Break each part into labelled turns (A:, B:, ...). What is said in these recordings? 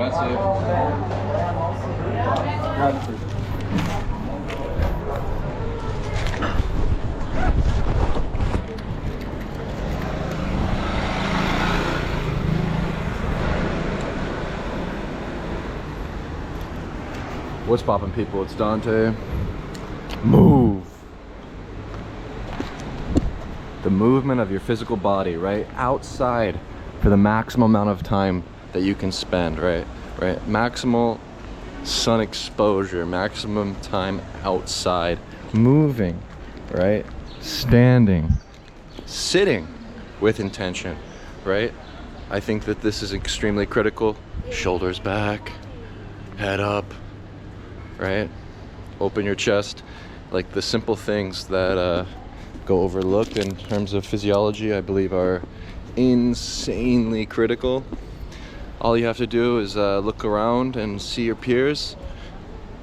A: Grazie. Grazie. What's poppin', people? It's Dante. Move. The movement of your physical body, right? Outside for the maximum amount of time that you can spend, right? Maximal sun exposure, maximum time outside, moving, right? Standing, sitting with intention, right? I think that this is extremely critical. Shoulders back, head up, right? Open your chest. Like the simple things that go overlooked in terms of physiology, I believe are insanely critical. All you have to do is look around and see your peers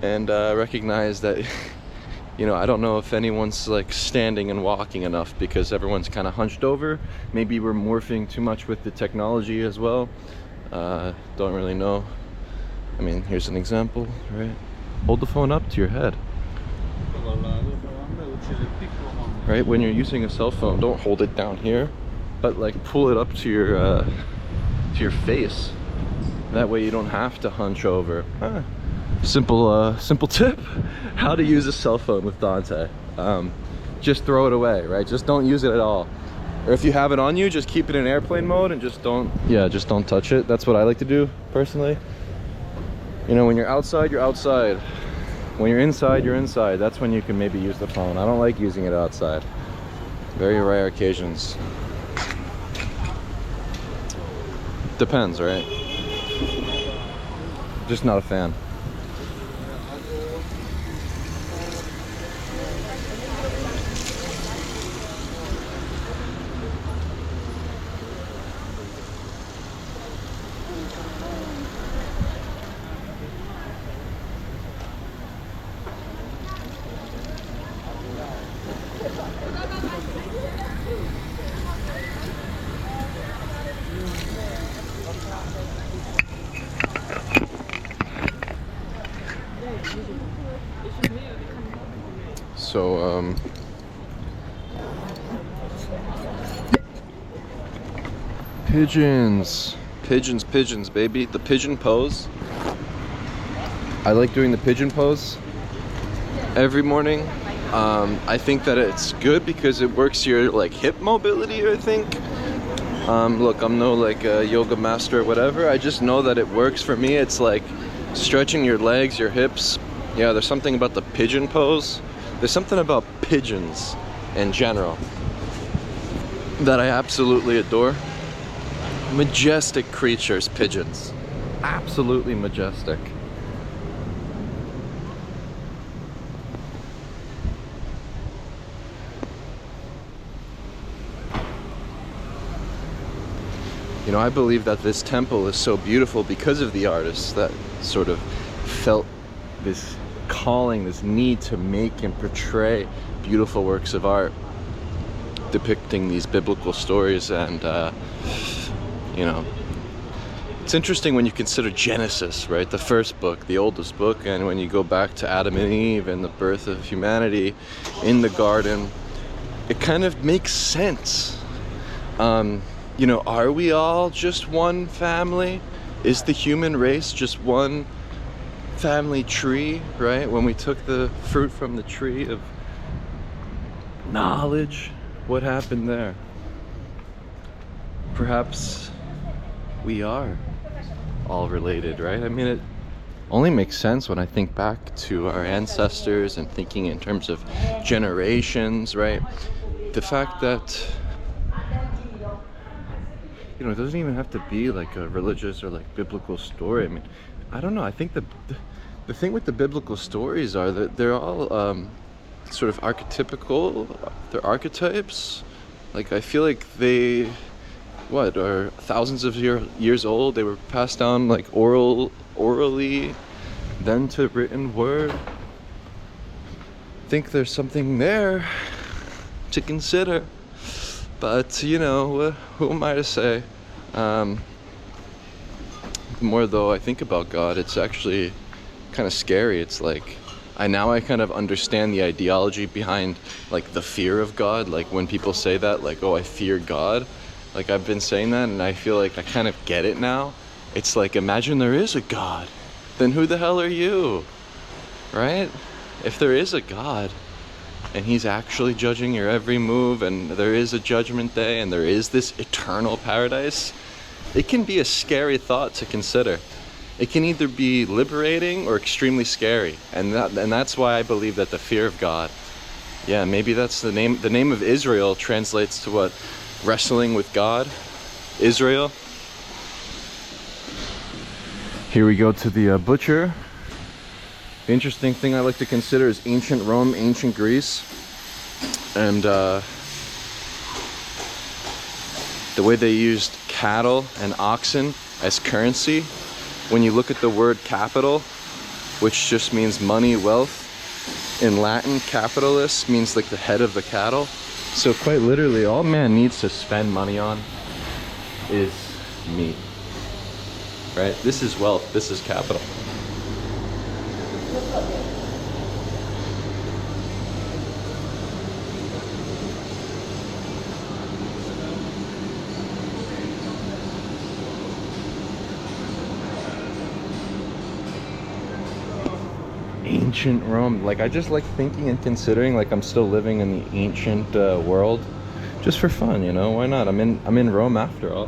A: and recognize that you know, I don't know if anyone's like standing and walking enough because everyone's kind of hunched over. Maybe we're morphing too much with the technology as well. Don't really know. I mean, here's an example, right? Hold the phone up to your head. Right, when you're using a cell phone, don't hold it down here, but like pull it up to your face. That way you don't have to hunch over. Simple tip: how to use a cell phone with Dante. Just throw it away, right? Just don't use it at all. Or if you have it on you, just keep it in airplane mode and just don't touch it. That's what I like to do personally. You know, when you're outside, you're outside. When you're inside, you're inside. That's when you can maybe use the phone. I don't like using it outside. Very rare occasions. Depends, right? Just not a fan. So, pigeons, baby. The pigeon pose. I like doing the pigeon pose every morning. I think that it's good because it works your like hip mobility, I think. Look, I'm no like yoga master or whatever. I just know that it works for me. It's like stretching your legs, your hips. Yeah, there's something about the pigeon pose. There's something about pigeons in general that I absolutely adore. Majestic creatures, pigeons. Absolutely majestic. You know, I believe that this temple is so beautiful because of the artists that sort of felt this calling, this need to make and portray beautiful works of art depicting these biblical stories. And you know, it's interesting when you consider Genesis, right, the first book, the oldest book, and when you go back to Adam and Eve and the birth of humanity in the garden, it kind of makes sense. You know, are we all just one family? Is the human race just one family tree, right? When we took the fruit from the tree of knowledge, what happened there? Perhaps we are all related, right? I mean, it only makes sense when I think back to our ancestors and thinking in terms of generations, right? The fact that, you know, it doesn't even have to be like a religious or like biblical story. I mean, I don't know. I think the thing with the biblical stories are that they're all sort of archetypical. They're archetypes. Like, I feel like they, are thousands of years old. They were passed down like orally, then to written word. I think there's something there to consider. But, you know, who am I to say? more though I think about God, it's actually kind of scary. It's like I kind of understand the ideology behind like the fear of God. Like when people say that, like, oh, I fear God, like I've been saying that, and I feel like I kind of get it now. It's like, imagine there is a God, then who the hell are you, right? If there is a God and he's actually judging your every move, and there is a judgment day, and there is this eternal paradise, it can be a scary thought to consider. It can either be liberating or extremely scary, and that's why I believe that the fear of God, yeah, maybe that's the name. The name of Israel translates to what? Wrestling with God, Israel. Here we go to the butcher. The interesting thing I like to consider is ancient Rome, ancient Greece, and the way they used cattle and oxen as currency. When you look at the word capital, which just means money, wealth, in Latin, capitalist means like the head of the cattle. So quite literally, all man needs to spend money on is meat, right? This is wealth, this is capital. Ancient Rome, like I just like thinking and considering like I'm still living in the ancient world, just for fun, you know, why not? I'm in Rome after all.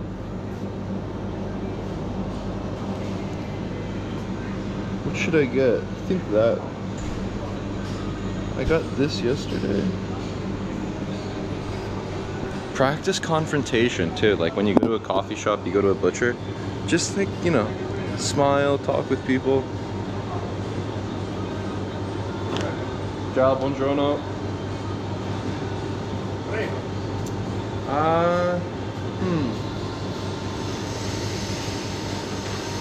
A: What should I get? I think that I got this yesterday. Practice confrontation too, like when you go to a coffee shop, you go to a butcher, just like, you know, smile, talk with people. Ciao, buongiorno.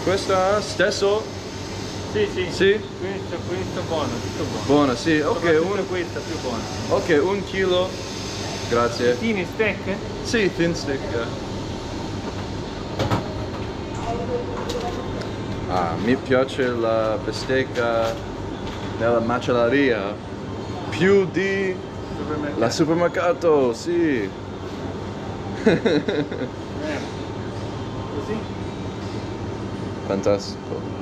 A: Questa stesso?
B: Sì, sì.
A: Sì?
B: Questo buono, tutto buono.
A: Buona, sì, ok.
B: Soprattutto questa più buona.
A: Ok, 1 chilo. Grazie.
B: Tini steak?
A: Sì, thin stick, yeah. Ah, mi piace la bistecca nella macelleria più di la supermercato, sì.
B: Così?
A: Fantastico.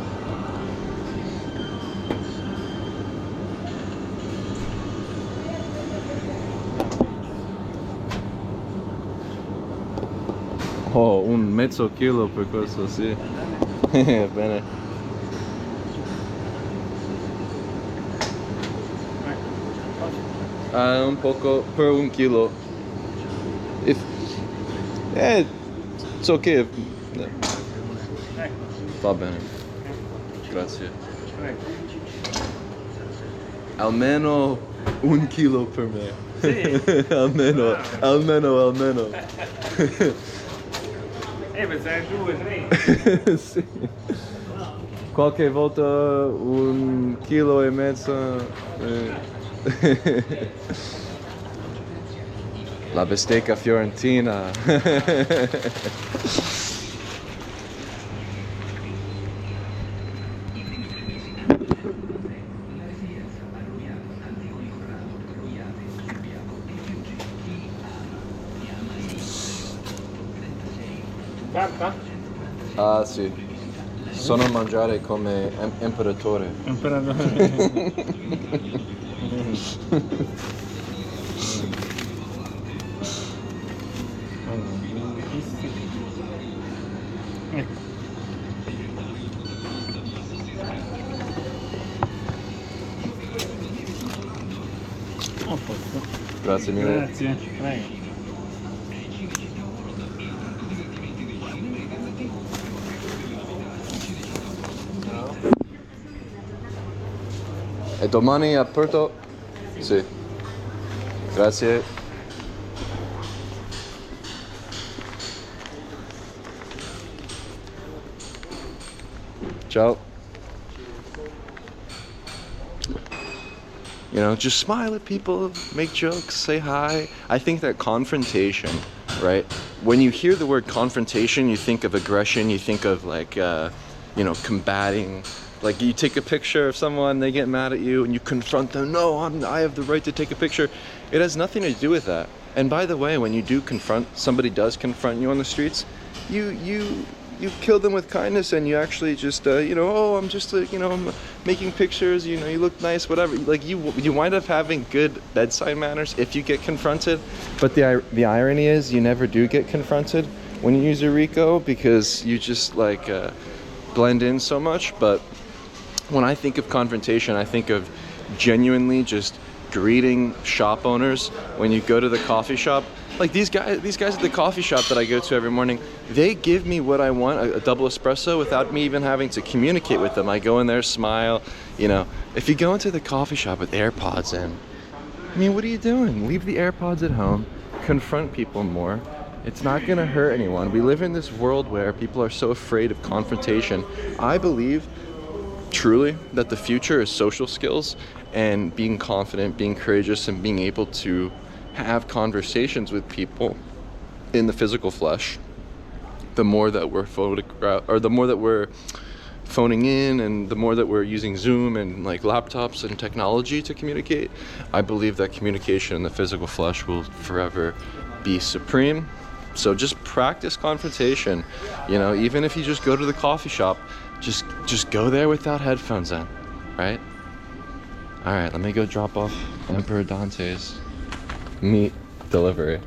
A: Oh, un mezzo chilo per questo, sì. Bene. Un poco per 1 chilo. If it's okay. Va bene. Grazie. Almeno 1 chilo per me.
B: Sì.
A: almeno, almeno.
B: Pensare 2, 3.
A: Sì. Qualche volta 1,5 chilo. La bistecca fiorentina.
B: Carta?
A: Ah sì, sono a mangiare come imperatore.
B: Imperatore. Ecco. A posto.
A: Grazie mille.
B: Grazie, prego.
A: E domani aperto? Sì. Grazie. Ciao. You know, just smile at people, make jokes, say hi. I think that confrontation, right? When you hear the word confrontation, you think of aggression, you think of like you know, combating. Like you take a picture of someone, they get mad at you, and you confront them. No, I have the right to take a picture. It has nothing to do with that. And by the way, when you do somebody does confront you on the streets, you kill them with kindness, and you actually just you know, oh, I'm just you know, I'm making pictures, you know, you look nice, whatever. Like you wind up having good bedside manners if you get confronted. But the irony is you never do get confronted when you use a Rico, because you just like blend in so much. But when I think of confrontation, I think of genuinely just greeting shop owners when you go to the coffee shop. Like these guys at the coffee shop that I go to every morning, they give me what I want, a double espresso, without me even having to communicate with them. I go in there, smile, you know. If you go into the coffee shop with AirPods in, I mean, what are you doing? Leave the AirPods at home, confront people more. It's not gonna hurt anyone. We live in this world where people are so afraid of confrontation. I believe truly that the future is social skills and being confident, being courageous, and being able to have conversations with people in the physical flesh. The more that we're the more that we're phoning in, and the more that we're using Zoom and like laptops and technology to communicate, I believe that communication in the physical flesh will forever be supreme. So just practice confrontation. You know, even if you just go to the coffee shop, just go there without headphones on, right? All right, let me go drop off Emperor Dante's meat delivery.